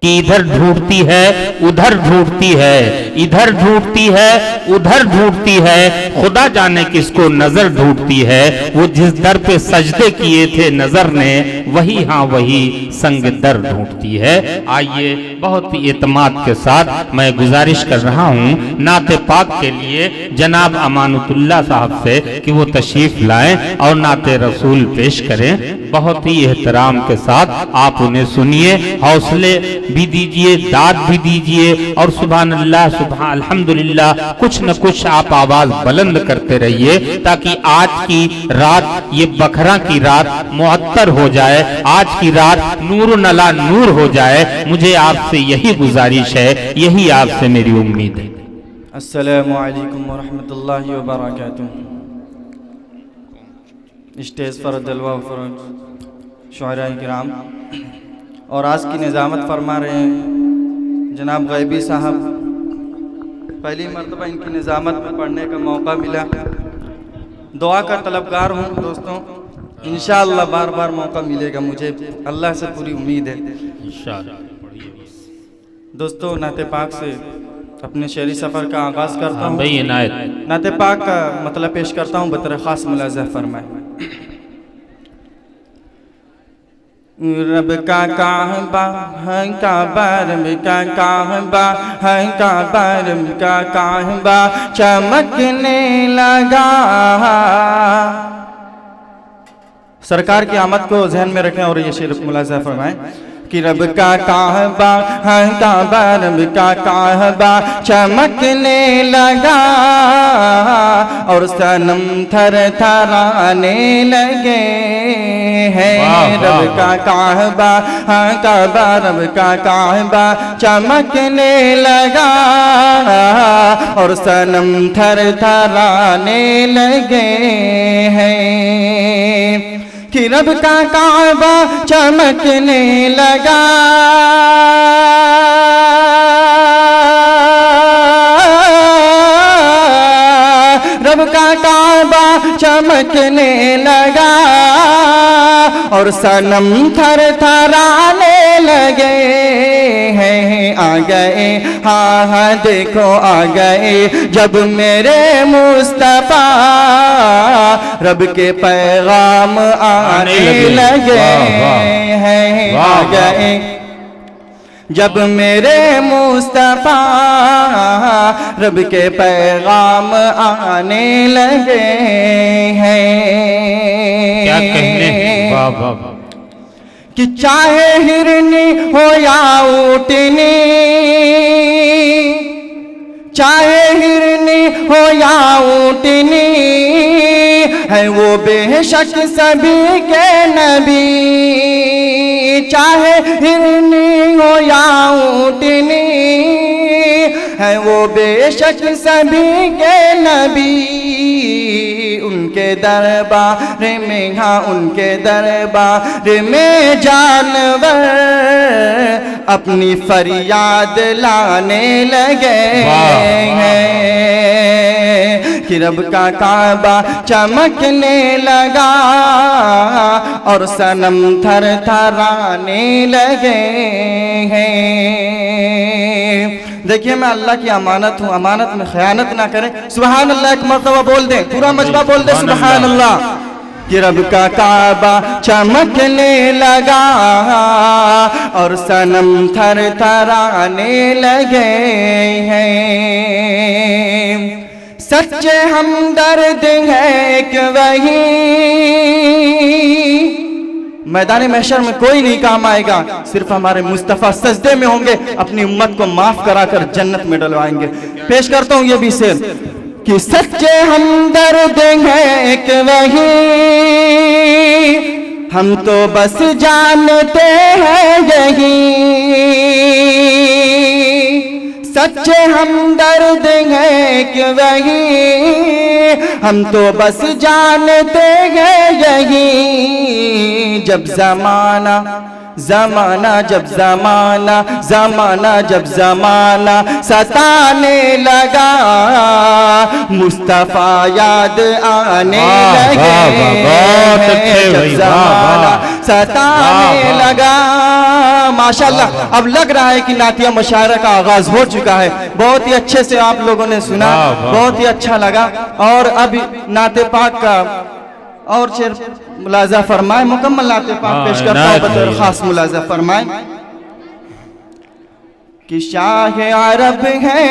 कि इधर ढूंढती है उधर ढूंढती है, इधर ढूंढती है उधर ढूंढती है, खुदा जाने किसको नजर ढूंढती है। वो जिस दर पे सजदे किए थे नजर ने, वही हाँ वही संग दर ढूंढती है। आइए बहुत ही एतमाद के साथ मैं गुजारिश कर रहा हूँ नाते पाक के लिए जनाब अमानुतुल्लाह साहब से कि वो तशरीफ लाएं और नाते रसूल पेश करें। बहुत ही एहतराम के साथ आप उन्हें सुनिए, हौसले भी दीजिए, दाद भी दीजिए और सुभान अल्लाह सुभान अल्हम्दुलिल्लाह कुछ न कुछ आप आवाज बुलंद करते रहिए ताकि आज की रात, ये बखरा की रात मुअत्तर हो जाए, आज की रात नूर नला नूर हो जाए। मुझे आपसे यही गुजारिश है, यही आपसे मेरी उम्मीद है। अस्सलामु अलैकुम वरहमतुल्लाहि वबरकातुहू। स्टेज पर जलवा फरोज शुअरा किराम और आज की निज़ामत फरमा रहे हैं जनाब गैबी साहब। पहली मरतबा इनकी निज़ामत में पढ़ने का मौका मिला। दुआ का तलबगार हूँ दोस्तों, इंशाअल्लाह बार बार मौका मिलेगा, मुझे अल्लाह से पूरी उम्मीद है इंशाअल्लाह। दोस्तों नाते पाक से अपने शेरी सफ़र का आगाज़ करता हूँ। नाते पाक का मतलब पेश करता हूँ, बतर ख़ास मुलाज़ा फरमाए। रब का काबा है काबा, रब का काबा है काबा, रब का काबा चमकने लगा। सरकार की आमद को जहन में रखें और ये शेर मुलाज़ा फरमाएं कि रब का काबा है काबा, रब का काबा चमकने लगा और सनम थर थराने लगे हैं। रब का काबा है काबा, रब का काबा चमकने लगा और सनम थर थराने लगे हैं कि रब का काबा चमकने लगा। रब का काबा चमकने लगा और सनम थर थराने लगे हैं। आ गए हाँ हाँ देखो आ गए जब मेरे मुस्तफा रब के पैगाम आने लगे हैं। आ गए जब मेरे मुस्तफा रब के पैगाम आने लगे हैं। क्या कहने हैं, वाह वाह। कि चाहे हिरनी हो या ऊँटनी, चाहे हिरनी हो या ऊँटनी, है वो बेशक सभी के नबी। चाहे हिरनी हो या ऊँटनी, है वो बेशक सभी के नबी। उनके दरबार में हाँ उनके दरबार में जानवर अपनी फरियाद लाने लगे हैं कि रब का काबा चमकने लगा और सनम थर थराने लगे हैं। देखिए मैं अल्लाह की अमानत हूँ, अमानत में खयानत ना करें। सुभान अल्लाह एक मरतबा बोल दें, पूरा मजमा बोल दें सुभान अल्लाह। कि रब का काबा चमकने लगा और सनम थर थराने लगे हैं। सच्चे हमदर्द है एक वही, मैदान महशर में कोई नहीं काम आएगा, सिर्फ हमारे मुस्तफ़ा सजदे में होंगे, अपनी उम्मत को माफ कराकर जन्नत में डलवाएंगे। पेश करता हूँ ये भी शेर कि सच्चे हमदर्द हैं एक वही, हम तो बस जानते हैं यही। सच्चे हमदर्द हैं एक वही, हम तो बस जानते हैं यही। जब ज़माना ज़माना जब ज़माना ज़माना जब ज़माना सताने लगा, मुस्तफ़ा याद आने लगे। जब ज़माना सताने लगा। माशाल्लाह, अब लग रहा है कि नातिया मुशायरा का आगाज हो चुका है। बहुत ही अच्छे से आप लोगों ने सुना, बहुत ही अच्छा लगा। और अब नाते पाक का और शेर मुलाजा फरमाए, मुकम्मल नाते पाक पेश करता हूँ बतौर खास मुलाजा फरमाए कि शाह अरब है,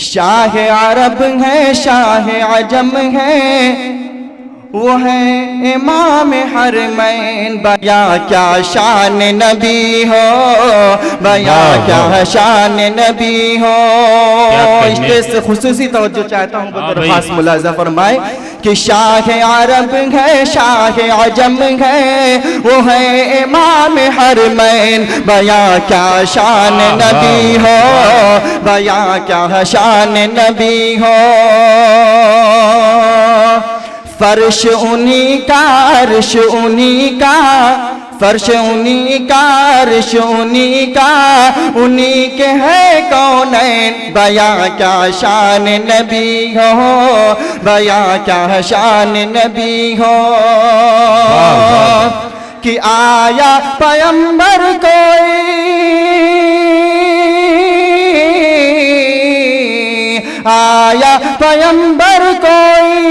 शाह अरब है, शाह अजम है, वो है इमाम हरमैन। बया क्या शान नबी हो, बया क्या शान नबी हो। स्टेज से खुसूसी तवज्जो चाहता हूँ बतौर खास मुलाजा फरमाए कि शाह अरब है, शाह अजम है, वो है इमाम हरमैन। बया क्या शान नबी हो, बया क्या शान नबी हो। फर्श उन्हीं का, अर्श उन्हीं का, फर्श उन्हीं का, अर्श उन्हीं का, उन्हीं के है कौनैन। बया क्या शान नबी हो, बया क्या शान नबी हो। कि आया पैगंबर कोई, आया पैगंबर कोई,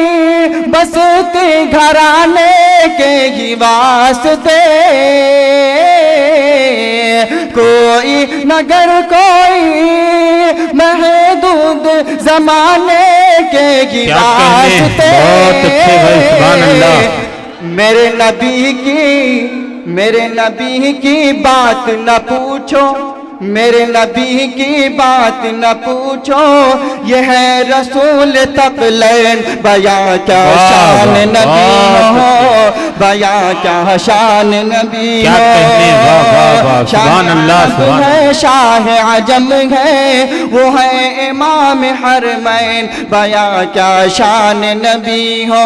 बसते घराने के ही वास्ते। कोई नगर कोई महदूद जमाने के ही वास्ते। मेरे नबी की, मेरे नबी की बात न पूछो, मेरे नबी की बात न पूछो, यह है रसूल तक़लैन। बया क्या शान नबी हो, बया क्या शान नबी हो। शाह है, शाह अजम है, वो है इमाम हरमैन। बया क्या शान नबी हो,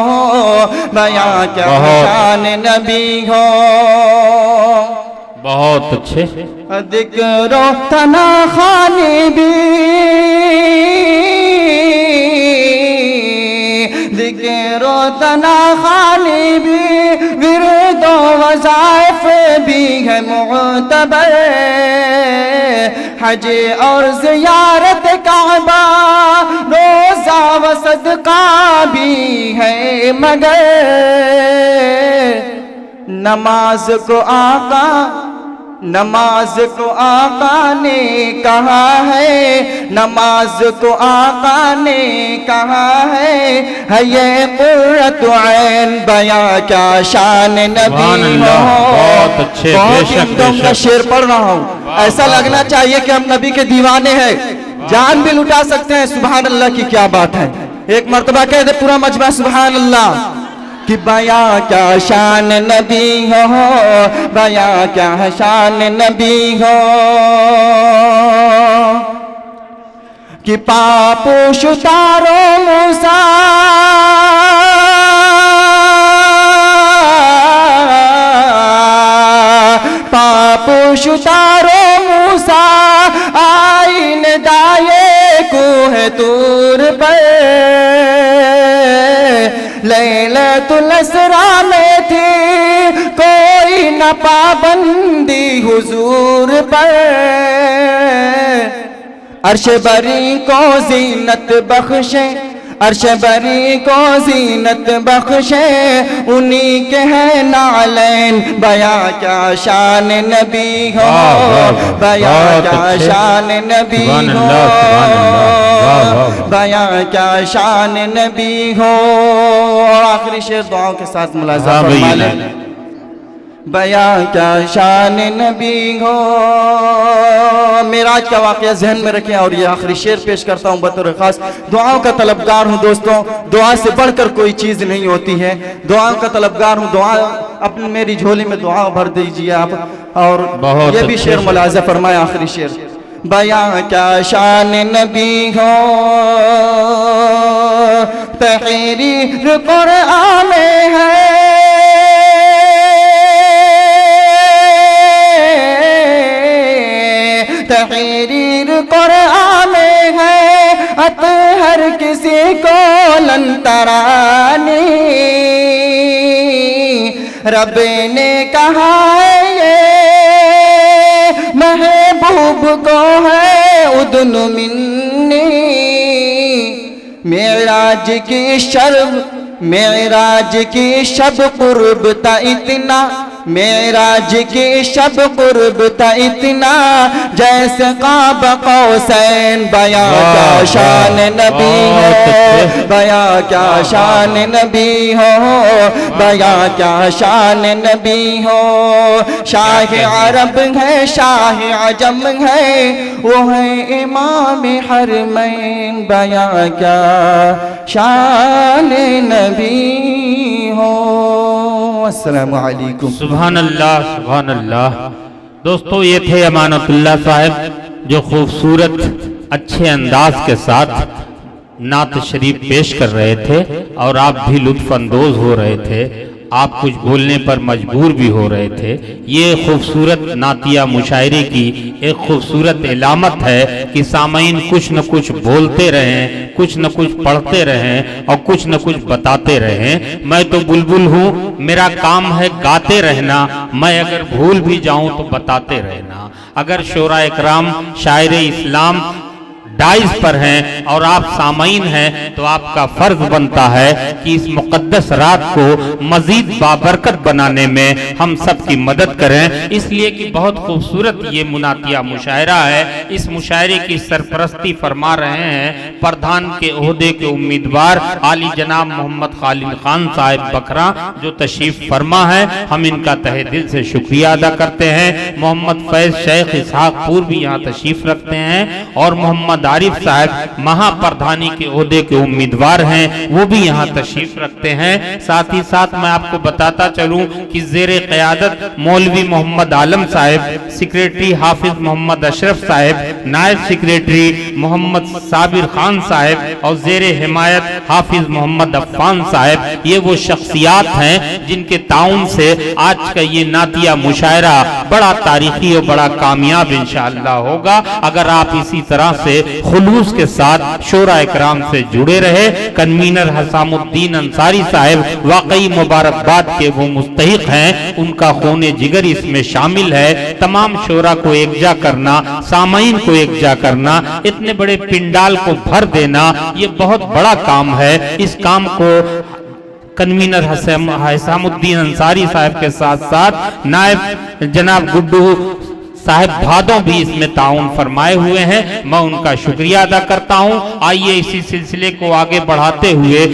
बया क्या शान नबी हो। बहुत अच्छे। दिक्रो तना खानी भी, दिक्रो तना खानी भी, विरदो वज़ाइफ भी है मुअतबर। हज और ज़ियारत काबा, रोज़ा व सदका भी है मगर। नमाज को आका, नमाज को आका ने कहा है, नमाज को आका ने कहा है ये कुर्रत ऐन। बया क्या शान नबी हो। बहुत अच्छे, बहुत का शेर पढ़ रहा हूँ, ऐसा लगना चाहिए कि हम नबी के दीवाने हैं, जान भी लुटा सकते हैं। सुभान अल्लाह की क्या बात है। एक मर्तबा कह दे पूरा मजमा सुभान अल्लाह। कि बया क्या शान नबी हो, बया क्या शान नबी हो। कि पापोश उतारो मूसा, पापोश उतारो मूसा, आईन दाये कोह तूर पर। लैलतुल इसरा में थी कोई न पाबंदी हुजूर पर। अर्श बरी को ज़ीनत बख्शे, अर्श बरी को ज़ीनत बख्शे, उन्हीं के हैं नालैन। बया क्या शान नबी हो, बया क्या शान नबी हो, बया क्या शान नबी हो। आखिरी शेर दुआओं के साथ मुलाज़ा फरमा लें। बया क्या शान नबी हो। मेराज का वाक़या जहन में रखें और ये आखिरी शेर पेश करता हूँ बतौर खास। दुआओं का तलबगार हूँ दोस्तों, दुआ से बढ़कर कोई चीज़ नहीं होती है। दुआओं का तलबगार हूँ, दुआ अपनी मेरी झोली में दुआ भर दीजिए आप। और ये भी शेर मुलाज़ा फरमाए आखिरी शेर। बया क्या शान नबी हो, तहरीर कुरआन में है, तहरीर कुरआन में है, अतहर किसी को लंतरानी। रब ने कहा है ये महबूब को है उदुन मिन्नी। मेराज की शब कुर्ब था इतना, मेराज की शब कुर्ब था इतना, जैसे काबा कौसैन। बया क्या शान नबी हो, बया क्या शान नबी हो, बया क्या शान नबी हो। शाह अरब है, शाह अजम है, वो है इमाम हरमैन। बया क्या शान नबी हो। अस्सलामु अलैकुम। सुभान अल्लाह, सुभान अल्लाह। दोस्तों, ये थे अमानतुल्लाह साहब जो खूबसूरत अच्छे अंदाज के साथ नात शरीफ पेश कर रहे थे और आप भी लुत्फ अंदोज हो रहे थे। आप कुछ बोलने पर मजबूर भी हो रहे थे। ये खूबसूरत नातिया मुशायरे की एक खूबसूरत इलामत है कि सामईन कुछ न कुछ बोलते रहें, कुछ न कुछ पढ़ते रहें और कुछ न कुछ बताते रहें। मैं तो बुलबुल हूँ, मेरा काम है गाते रहना। मैं अगर भूल भी जाऊं तो बताते रहना। अगर शोरा इकराम शायर इस्लाम डाइस पर हैं और आप सामईन हैं तो आपका फर्ज बनता है कि इस मुकद्दस रात को मजीद बाबरकत बनाने में हम सब की मदद करें। इसलिए कि बहुत खूबसूरत ये मुनातिया मुशायरा है। इस मुशायरे की सरपरस्ती फरमा रहे हैं प्रधान के ओहदे के उम्मीदवार आली जनाब मोहम्मद खालिद खान साहिब बकरा, जो तशरीफ फरमा है। हम इनका तहे दिल से शुक्रिया अदा करते हैं। मोहम्मद फैज शेख इसहाकपुर भी यहाँ तशरीफ रखते हैं और मोहम्मद आरिफ साहब महाप्रधानी के ओहदे के उम्मीदवार हैं, वो भी यहाँ तशरीफ रखते हैं। साथ ही साथ मैं आपको बताता चलूं कि ज़ेरे क़यादत मौलवी मोहम्मद आलम साहब, सेक्रेटरी हाफिज मोहम्मद अशरफ साहब, नायब सेक्रेटरी मोहम्मद साबिर खान साहब और ज़ेरे हिमायत हाफिज मोहम्मद अफ़ान साहब, ये वो शख्सियात हैं जिनके ताउन से आज का ये नातिया मुशायरा बड़ा तारीखी और बड़ा कामयाब इंशाअल्लाह होगा। अगर आप इसी तरह से खुलूस के साथ शोरा इकराम से जुड़े रहे। कन्वीनर हसामुद्दीन अंसारी साहब वाकई मुबारकबाद के वो मुस्तहिक हैं, उनका खूने जिगर इसमें शामिल है। तमाम शोरा को एकजा करना, सामईन को एकजा करना, इतने बड़े पिंडाल को भर देना, ये बहुत बड़ा काम है। इस काम को कन्वीनर हसामुद्दीन अंसारी साहब के साथ साथ नायब जनाब गुड्डू साहब भादों भी इसमें ताउन फरमाए हुए हैं। मैं उनका शुक्रिया अदा करता हूं। आइए इसी सिलसिले को आगे बढ़ाते हुए